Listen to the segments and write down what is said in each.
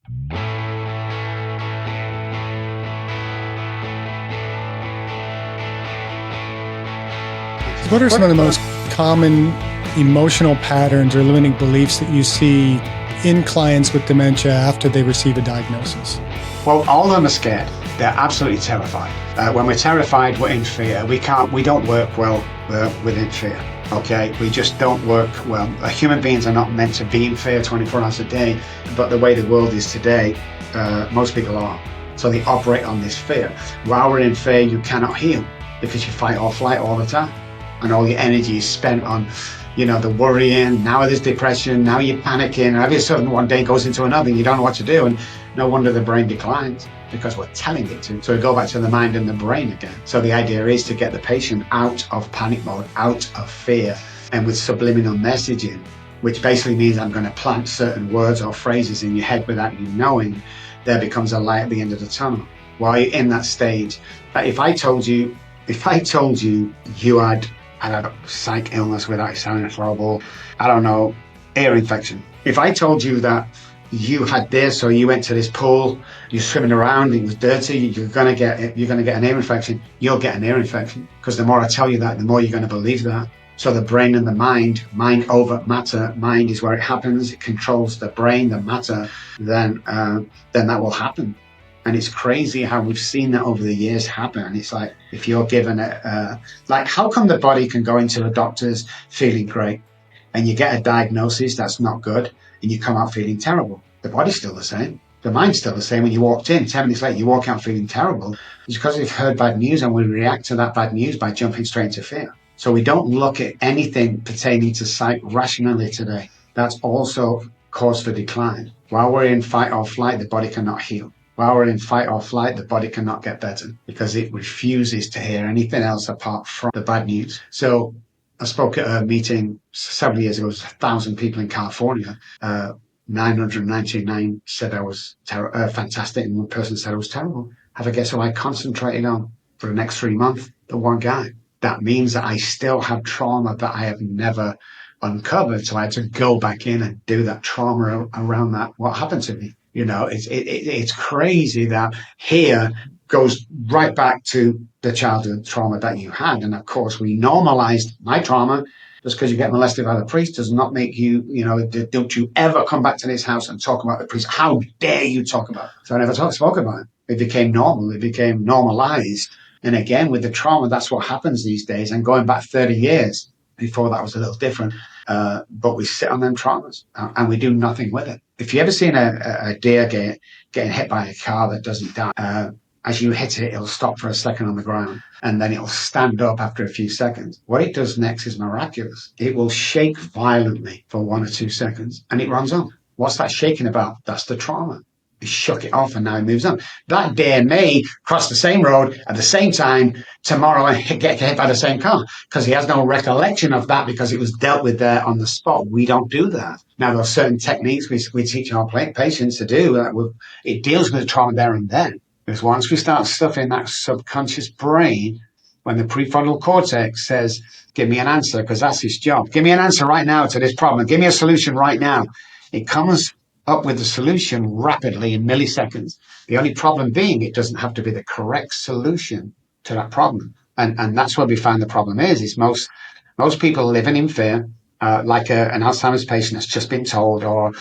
What are some of the most common emotional patterns or limiting beliefs that you see in clients with dementia after they receive a diagnosis? Well, all of them are scared. They're absolutely terrified. When we're terrified, we're in fear. We don't work well within fear. Okay, we just don't work well. Human beings are not meant to be in fear 24 hours a day, but the way the world is today, most people are. So they operate on this fear. While we're in fear, you cannot heal because you fight or flight all the time. And all your energy is spent on, the worrying. Now there's depression. Now you're panicking. And every sudden one day goes into another and you don't know what to do. And no wonder the brain declines because we're telling it to. So we go back to the mind and the brain again. So the idea is to get the patient out of panic mode, out of fear, and with subliminal messaging, which basically means I'm going to plant certain words or phrases in your head without you knowing. There becomes a light at the end of the tunnel. While you're in that stage, if I told you you had a psych illness without sounding horrible, ear infection. If I told you that you had this, or you went to this pool, you're swimming around, it was dirty, you're gonna get an ear infection, you'll get an ear infection. Because the more I tell you that, the more you're gonna believe that. So the brain and the mind over matter, mind is where it happens, it controls the brain, the matter, then that will happen. And it's crazy how we've seen that over the years happen. And it's like, if you're given how come the body can go into the doctor's feeling great and you get a diagnosis that's not good and you come out feeling terrible? The body's still the same. The mind's still the same. When you walked in, 10 minutes later, you walk out feeling terrible. It's because we've heard bad news and we react to that bad news by jumping straight into fear. So we don't look at anything pertaining to psych rationally today. That's also cause for decline. While we're in fight or flight, the body cannot heal. While we're in fight or flight, the body cannot get better because it refuses to hear anything else apart from the bad news. So I spoke at a meeting several years ago. It was 1,000 people in California. 999 said I was fantastic, and one person said I was terrible. Have a guess who I concentrated on for the next 3 months? The one guy. That means that I still have trauma that I have never uncovered. So I had to go back in and do that trauma around that. What happened to me? It's crazy that here goes right back to the childhood trauma that you had. And of course, we normalized my trauma. Just because you get molested by the priest does not make you, don't you ever come back to this house and talk about the priest. How dare you talk about it? So I never spoke about it. It became normal. It became normalized. And again, with the trauma, that's what happens these days. And going back 30 years, before that was a little different. But we sit on them traumas and we do nothing with it. If you ever seen a deer getting hit by a car that doesn't die, as you hit it, it'll stop for a second on the ground and then it'll stand up after a few seconds. What it does next is miraculous. It will shake violently for 1 or 2 seconds and it runs on. What's that shaking about? That's the trauma. He shook it off and now he moves on. That deer may cross the same road at the same time tomorrow and get hit by the same car because he has no recollection of that because it was dealt with there on the spot. We don't do that. Now, there are certain techniques we teach our patients to do. It deals with the trauma there and then. Because once we start stuffing that subconscious brain, when the prefrontal cortex says, give me an answer, because that's his job. Give me an answer right now to this problem. Give me a solution right now. It comes up with the solution rapidly in milliseconds. The only problem being it doesn't have to be the correct solution to that problem. And that's where we find the problem is most people living in fear, like an Alzheimer's patient that's just been told, or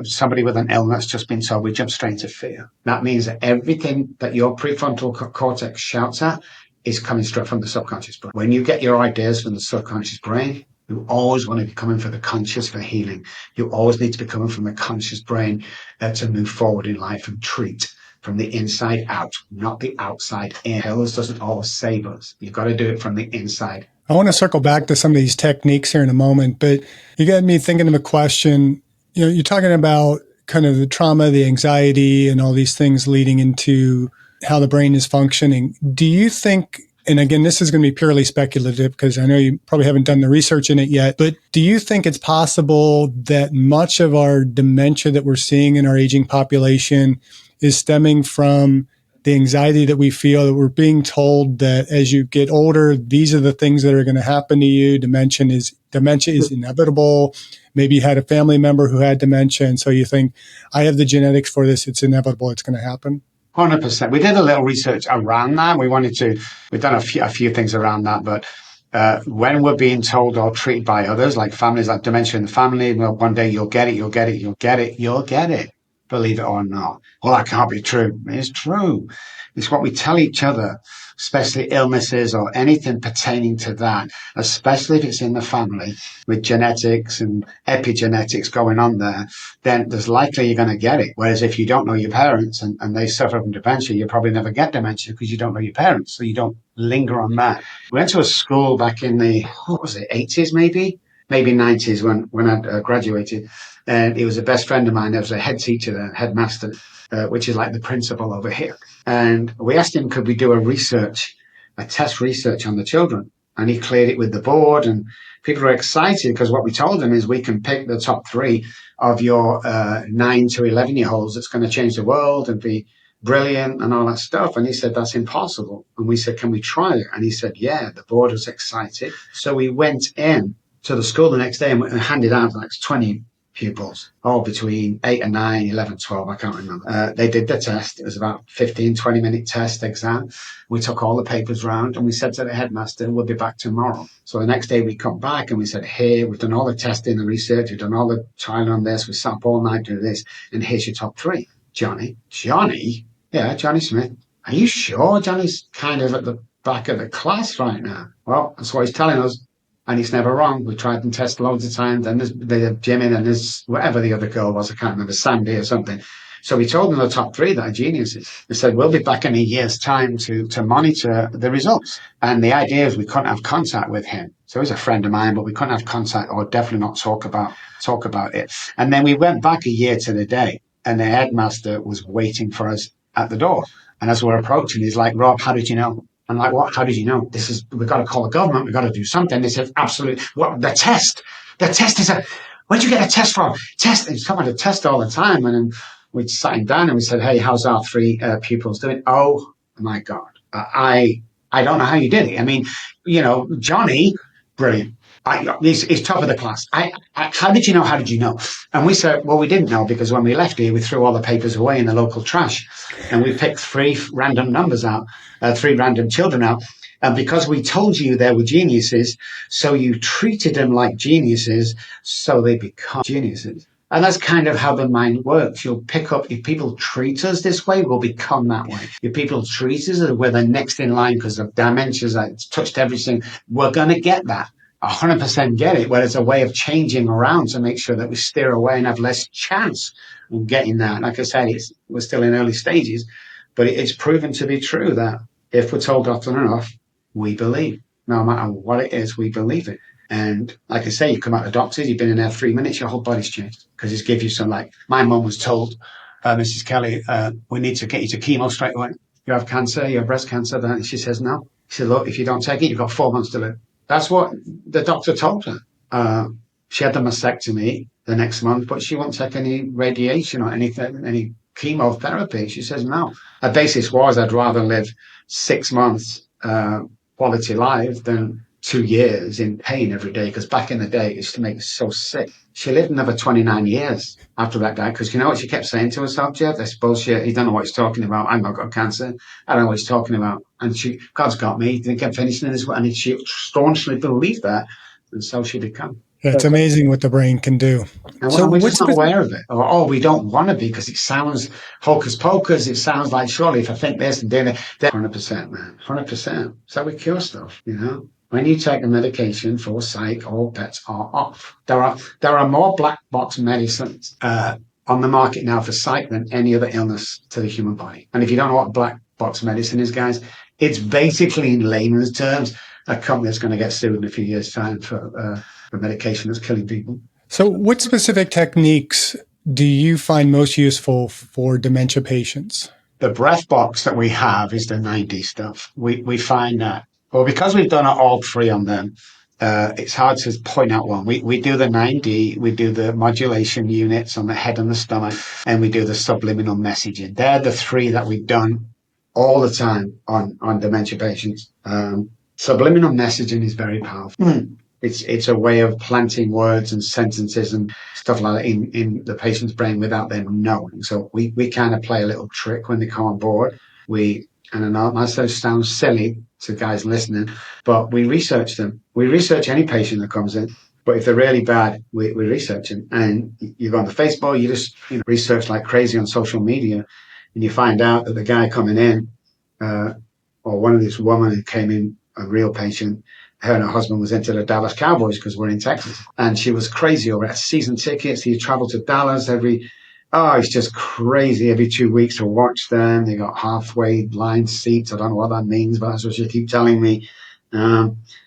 somebody with an illness just been told, we jump straight into fear. That means that everything that your prefrontal cortex shouts at is coming straight from the subconscious brain. When you get your ideas from the subconscious brain, you always want to be coming from the conscious for healing. You always need to be coming from the conscious brain to move forward in life and treat from the inside out, not the outside in. Pills doesn't always save us. You've got to do it from the inside. I want to circle back to some of these techniques here in a moment, but you got me thinking of a question. You're talking about kind of the trauma, the anxiety, and all these things leading into how the brain is functioning. Do you think, and again, this is going to be purely speculative because I know you probably haven't done the research in it yet, but do you think it's possible that much of our dementia that we're seeing in our aging population is stemming from the anxiety that we feel, that we're being told that as you get older, these are the things that are going to happen to you. Dementia is inevitable. Maybe you had a family member who had dementia, and so you think, I have the genetics for this. It's inevitable. It's going to happen. 100%. We did a little research around that. We've done a few things around that, but when we're being told or treated by others, like families, like dementia in the family, well, one day you'll get it, you'll get it, you'll get it, you'll get it, believe it or not. Well, that can't be true. It's true. It's what we tell each other, especially illnesses or anything pertaining to that, especially if it's in the family with genetics and epigenetics going on there, then there's likely you're going to get it. Whereas if you don't know your parents and they suffer from dementia, you probably never get dementia because you don't know your parents. So you don't linger on that. We went to a school back in the, 80s maybe 90s when I graduated. And he was a best friend of mine. There was a head teacher there, headmaster, which is like the principal over here. And we asked him, could we do a test research on the children? And he cleared it with the board, and people were excited because what we told them is we can pick the top 3 of your 9 to 11-year-olds that's going to change the world and be brilliant and all that stuff. And he said, that's impossible. And we said, can we try it? And he said, yeah. The board was excited. So we went in to the school the next day and handed out like 20 pupils, all between 8 and 9, 11, 12, I can't remember. They did the test. It was about 15, 20-minute test exam. We took all the papers round and we said to the headmaster, we'll be back tomorrow. So the next day we come back and we said, hey, we've done all the testing, the research, we've done all the trial on this, we sat up all night doing this, and here's your top 3. Johnny? Yeah, Johnny Smith. Are you sure Johnny's kind of at the back of the class right now? Well, that's what he's telling us. And he's never wrong. We tried and tested loads of times. And there's Jimmy and there's whatever the other girl was. I can't remember, Sandy or something. So we told them the top 3 that are geniuses. We said, we'll be back in a year's time to monitor the results. And the idea is we couldn't have contact with him. So he's a friend of mine, but we couldn't have contact or definitely not talk about it. And then we went back a year to the day and the headmaster was waiting for us at the door. And as we're approaching, he's like, Rob, how did you know? I'm like, what? How did you know? We've got to call the government. We've got to do something. They said, absolutely. What? The test is where'd you get a test from? Test. He's coming to test all the time. And then we sat him down and we said, hey, how's our 3 pupils doing? Oh my God. I don't know how you did it. I mean, Johnny, brilliant. He's top of the class. How did you know? How did you know? And we said, well, we didn't know because when we left here, we threw all the papers away in the local trash and we picked 3 random numbers out, 3 random children out. And because we told you they were geniuses, so you treated them like geniuses, so they become geniuses. And that's kind of how the mind works. You'll pick up, if people treat us this way, we'll become that way. If people treat us as we're the next in line because of dementias, it's touched everything, we're going to get that. 100% get it, where it's a way of changing around to make sure that we steer away and have less chance of getting that. Like I said, we're still in early stages, but it's proven to be true that if we're told often enough, we believe. No matter what it is, we believe it. And like I say, you come out of the doctors, you've been in there 3 minutes, your whole body's changed because it's give you some, like my mum was told, Mrs. Kelly, we need to get you to chemo straight away. You have cancer, you have breast cancer. Then she says, no. She said, look, if you don't take it, you've got 4 months to live. That's what the doctor told her. She had the mastectomy the next month, but she won't take any radiation or anything, any chemotherapy. She says, no. Her basis was, I'd rather live 6 months quality life than 2 years in pain every day. Because back in the day, it used to make us so sick. She lived another 29 years after that guy. Because you know what she kept saying to herself, Jeff? This bullshit. He don't know what he's talking about. I've not got cancer. I don't know what he's talking about. And God's got me. They kept finishing this. And she staunchly believed that. And so she became. Yeah, it's amazing what the brain can do. And we're just not aware of it. Or we don't want to be because it sounds hocus pocus. It sounds like, surely if I think this and do that, 100%, man. 100%. So we cure stuff, When you take a medication for psych, all bets are off. There are more black box medicines on the market now for psych than any other illness to the human body. And if you don't know what black box medicine is, guys, it's basically, in layman's terms, a company that's going to get sued in a few years' time for medication that's killing people. So what specific techniques do you find most useful for dementia patients? The breath box that we have is the 9D stuff. We find that, well, because we've done all 3 on them, it's hard to point out one. We do the 9D, we do the modulation units on the head and the stomach, and we do the subliminal messaging. They're the 3 that we've done all the time on dementia patients. Subliminal messaging is very powerful. It's a way of planting words and sentences and stuff like that in the patient's brain without them knowing. So we kind of play a little trick when they come on board. And I know that sounds silly to guys listening, but we research them. We research any patient that comes in. But if they're really bad, we research them. And you go on the Facebook, you just research like crazy on social media, and you find out that the guy coming in, or one of these women who came in, a real patient, her and her husband was into the Dallas Cowboys because we're in Texas. And she was crazy over it. Season tickets. He traveled to Dallas it's just crazy every 2 weeks to watch them. They got halfway blind seats. I don't know what that means, but that's what she keep telling me.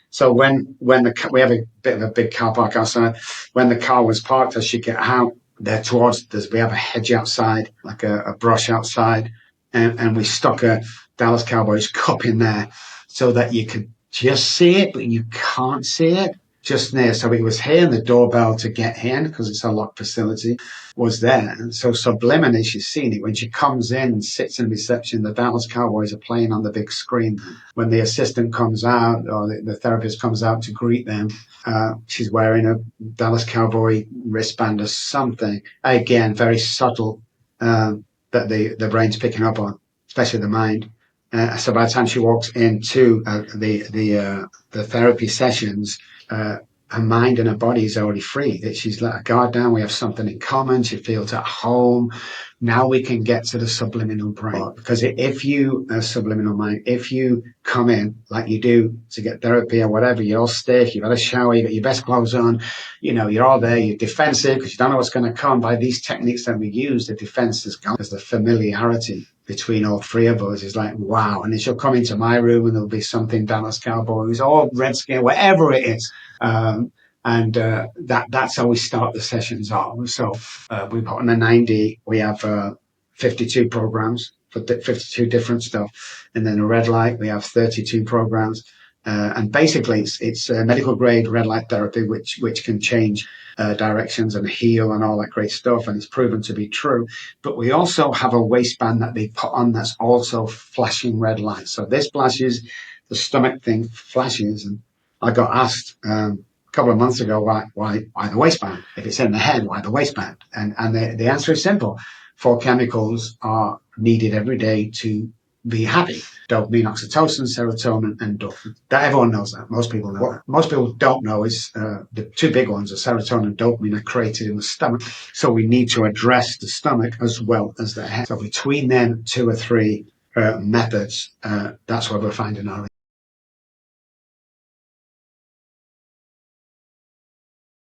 So when we have a bit of a big car park outside, when the car was parked, as she get out there towards us, we have a hedge outside, like a brush outside, and we stuck a Dallas Cowboys cup in there so that you could just see it, but you can't see it just near. So it was here, and the doorbell to get in, because it's a locked facility, was there. And so subliminally, she's seen it. When she comes in and sits in reception, the Dallas Cowboys are playing on the big screen. When the assistant comes out, or the therapist comes out to greet them, she's wearing a Dallas Cowboy wristband or something. Again, very subtle, that the brain's picking up on, especially the mind. So by the time she walks into the therapy sessions, her mind and her body is already free. That she's let her guard down. We have something in common. She feels at home. Now we can get to the subliminal brain, because if you subliminal mind, if you come in like you do to get therapy or whatever, you're all stiff, you've had a shower, you got your best clothes on, you're all there, you're defensive because you don't know what's going to come. By these techniques that we use, the defense is gone, because the familiarity between all three of us is like, wow. And then she'll come into my room and there'll be something Dallas Cowboys or Redskin, whatever it is. That's how we start the sessions off. So we put on a 90, we have 52 programs for 52 different stuff. And then a red light, we have 32 programs. And basically it's medical grade red light therapy, which can change directions and heal and all that great stuff. And it's proven to be true. But we also have a waistband that they put on that's also flashing red light. So this flashes, the stomach thing flashes. And I got asked a couple of months ago, why the waistband? If it's in the head, why the waistband? And the answer is simple. 4 chemicals are needed every day to be happy: dopamine, oxytocin, serotonin, and endorphin. That everyone knows that. Most people know that. Most people don't know is the 2 big ones, are serotonin and dopamine, are created in the stomach. So we need to address the stomach as well as the head. So between them 2 or 3 methods, that's where we're finding our